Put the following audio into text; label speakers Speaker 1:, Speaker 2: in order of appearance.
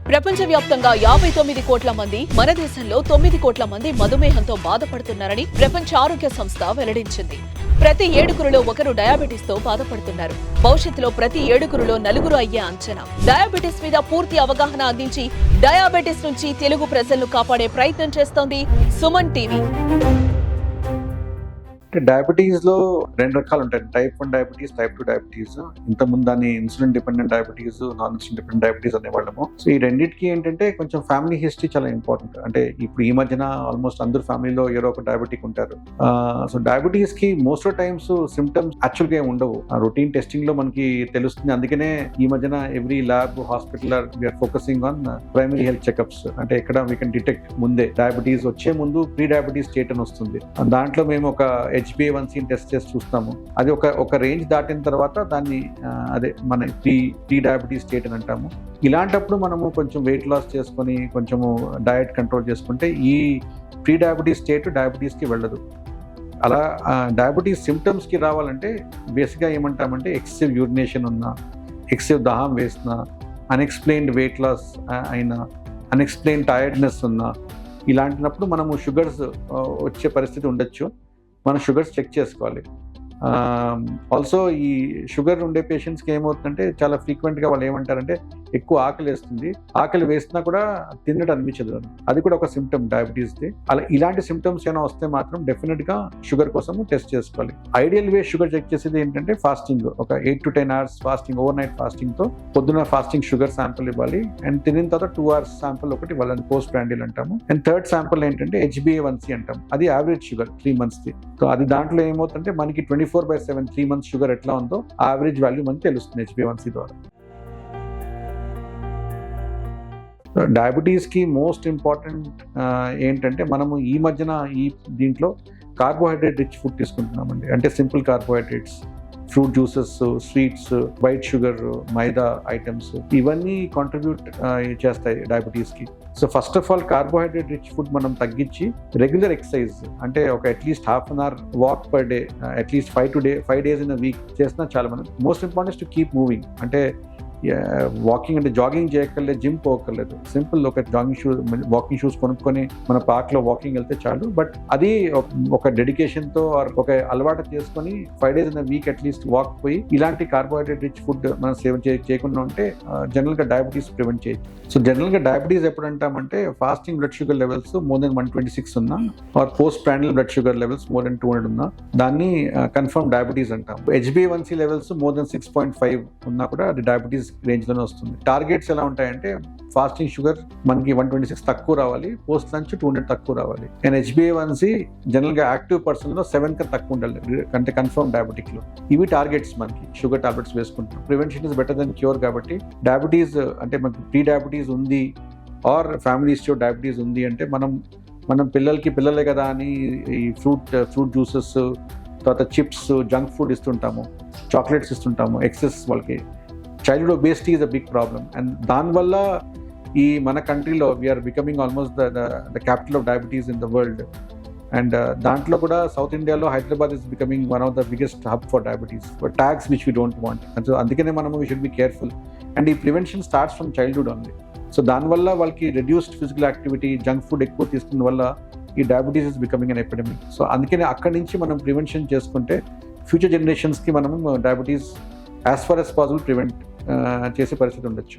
Speaker 1: ప్రపంచవ్యాప్తంగా 59 కోట్ల మంది, మన దేశంలో 9 కోట్ల మంది మధుమేహంతో బాధపడుతున్నారని ప్రపంచ ఆరోగ్య సంస్థ వెల్లడించింది. ప్రతి 7గురిలో ఒకరు డయాబెటీస్ తో బాధపడుతున్నారు. భవిష్యత్తులో ప్రతి 7గురిలో 4 అయ్యే అంచనా. డయాబెటీస్ మీద పూర్తి అవగాహన అందించి డయాబెటీస్ నుంచి తెలుగు ప్రజలను కాపాడే ప్రయత్నం చేస్తోంది సుమన్ టీవీ.
Speaker 2: డయాబెటీస్ లో 2 రకాలు ఉంటాయి, టైప్ 1 డయాబెటీస్, టైప్ 2 డయాబెటీస్. ఇంతకుముందు దాన్ని insulin dependent diabetes, non insulin dependent diabetes అనేవాళ్ళము. సో ఈ రెండింటికి ఏంటంటే కొంచెం ఫ్యామిలీ హిస్టరీ చాలా ఇంపార్టెంట్. అంటే ఇప్పుడు ఈ మధ్యన ఆల్మోస్ట్ అందరు ఫ్యామిలీలో ఏదో ఒక డయాబెటిక్ ఉంటారు. సో డయాబెటీస్ కి most of times symptoms actual గా ఉండవు, రొటీన్ టెస్టింగ్ లో మనకి తెలుస్తుంది. అందుకనే ఈ మధ్యన every lab hospital we are focusing on primary health checkups. అంటే ఎక్కడ వీ కెన్ డిటెక్ట్ ముందే డయాబెటీస్ వచ్చే ముందు ప్రీ డయాబెటీస్ స్టేట్ అని వస్తుంది. దాంట్లో మేము ఒక HbA1c టెస్ట్ చేసి చూస్తాము. అది ఒక రేంజ్ దాటిన తర్వాత దాన్ని అదే మన ప్రీ డయాబెటీస్ స్టేట్ అని అంటాము. ఇలాంటప్పుడు మనము కొంచెం వెయిట్ లాస్ చేసుకొని కొంచెము డయట్ కంట్రోల్ చేసుకుంటే ఈ ప్రీ డయాబెటీస్ స్టేట్ డయాబెటీస్కి వెళ్ళదు. అలా డయాబెటీస్ సిమ్టమ్స్కి రావాలంటే బేసిక్గా ఏమంటామంటే ఎక్సెసివ్ యూరినేషన్ ఉన్నా, ఎక్సెసివ్ దాహం వేసినా, అన్ఎక్స్ప్లెయిన్డ్ వెయిట్ లాస్ అయినా, అన్ఎక్స్ప్లెయిన్డ్ టైర్డ్నెస్ ఉన్నా, ఇలాంటినప్పుడు మనము షుగర్స్ వచ్చే పరిస్థితి ఉండొచ్చు. మనం షుగర్స్ చెక్ చేసుకోవాలి. ఆల్సో ఈ షుగర్ ఉండే పేషెంట్స్కి ఏమవుతుందంటే చాలా ఫ్రీక్వెంట్గా వాళ్ళు ఏమంటారంటే ఎక్కువ ఆకలి వేస్తుంది, ఆకలి వేసినా కూడా తిన్నట్టు అనిపించదు. అది కూడా ఒక సిమ్టమ్ డయాబెటీస్ది. అలా ఇలాంటి సిమ్టమ్స్ ఏమైనా వస్తే మాత్రం డెఫినెట్గా షుగర్ కోసం టెస్ట్ చేసుకోవాలి. ఐడియల్ వే షుగర్ చెక్ చేసేది ఏంటంటే ఫాస్టింగ్, ఒక 8 to 10 hours fasting, over night ఫాస్టింగ్తో పొద్దున్న ఫాస్టింగ్ షుగర్ శాంపుల్ ఇవ్వాలి. అండ్ తినిన తర్వాత 2 hours శాంపుల్ ఒకటి ఇవ్వాలి, పోస్ట్ ప్రాండిల్ అంటాము. అండ్ థర్డ్ శాంపుల్ ఏంటంటే HbA1c అంటాం, అది యావరేజ్ షుగర్ 3 monthsది. సో అది దాంట్లో ఏమవుతుందంటే మనకి 24/7 3 months షుగర్ ఎట్లా ఉందో యావరేజ్ వాల్యూ మనకి తెలుస్తుంది HbA1c ద్వారా. డయాబెటీస్కి మోస్ట్ ఇంపార్టెంట్ ఏంటంటే మనము ఈ మధ్యన దీంట్లో కార్బోహైడ్రేట్ రిచ్ ఫుడ్ తీసుకుంటున్నామండి. అంటే simple carbohydrates, fruit juices, sweets, white sugar, maida items, ఇవన్నీ కాంట్రిబ్యూట్ చేస్తాయి డయాబెటీస్కి. So first of all carbohydrate rich food మనం తగ్గించి రెగ్యులర్ ఎక్సర్సైజ్, అంటే ఒక at least ½ an hour walk per day, at least 5 days in a week చేసినా చాలా. మనం most important to keep moving. అంటే వాకింగ్ అంటే జాగింగ్ చేయక్కర్లేదు, జిమ్ పోక్కర్లేదు, సింపుల్ ఒక వాకింగ్ షూస్ కొనుక్కొని మన పార్క్లో వాకింగ్ వెళ్తే చాలు. బట్ అది ఒక డెడికేషన్తో ఒక అలవాటు చేసుకొని 5 days in a week at least walk పోయి ఇలాంటి కార్బోహైడ్రేట్ రిచ్ ఫుడ్ మనం సేవ్ చేయకుండా ఉంటే జనరల్గా డయాబెటీస్ ప్రివెంట్ చేయొచ్చు. సో జనరల్గా డయాబెటీస్ ఎప్పుడు అంటామంటే fasting blood sugar levels more than 126 ఉన్నా, or post prandial blood sugar levels more than 200 ఉన్నా, దాన్ని కన్ఫర్మ్ డయాబెటీస్ అంటాం. HbA1c లెవెల్స్ more than 6.5 ఉన్నా కూడా అది డయాబెటీస్ రేంజ్ లోనే వస్తుంది. టార్గెట్స్ ఎలా ఉంటాయంటే ఫాస్టింగ్ షుగర్ మనకి 126 తక్కువ రావాలి, పోస్ట్ లంచ్ 200 తక్కువ రావాలి. అండ్ HbA1c జనరల్ గా యాక్టివ్ పర్సన్ లో 7 కన్నా తక్కువ ఉండాలి, అంటే కన్ఫర్మ్ డయాబెటిక్ లో. ఇవి టార్గెట్స్ మనకి షుగర్ టాబ్లెట్స్ వేసుకుంటాం. Prevention is better than cure. కాబట్టి డయాబెటీస్ అంటే మనకి ప్రీ డయాబెటీస్ ఉంది ఆర్ ఫ్యామిలీ హిస్టరీ డయాబెటీస్ ఉంది అంటే మనం పిల్లలే కదా అని ఈ ఫ్రూట్ జ్యూసెస్, తర్వాత చిప్స్, జంక్ ఫుడ్ ఇస్తుంటాము, చాక్లెట్స్ ఇస్తుంటాము. ఎక్సెస్ వాళ్ళకి childhood obesity is a big problem. And దానివల్ల ఈ మన కంట్రీలో we are becoming almost the capital of diabetes in the world. And దాంట్లో కూడా సౌత్ ఇండియాలో Hyderabad is becoming one of the biggest hub for diabetes, for tags which we don't want. And so అందుకనే మనము we should be careful. And ఈ prevention starts from childhood only. So దానివల్ల వాళ్ళకి reduced physical activity, junk food ఎక్కువ తీసుకున్న వల్ల ఈ diabetes is becoming an epidemic. So అందుకనే అక్కడి నుంచి మనం ప్రివెన్షన్ చేసుకుంటే ఫ్యూచర్ జనరేషన్స్కి మనము diabetes as far as possible prevent చేసే పరిస్థితి ఉండొచ్చు.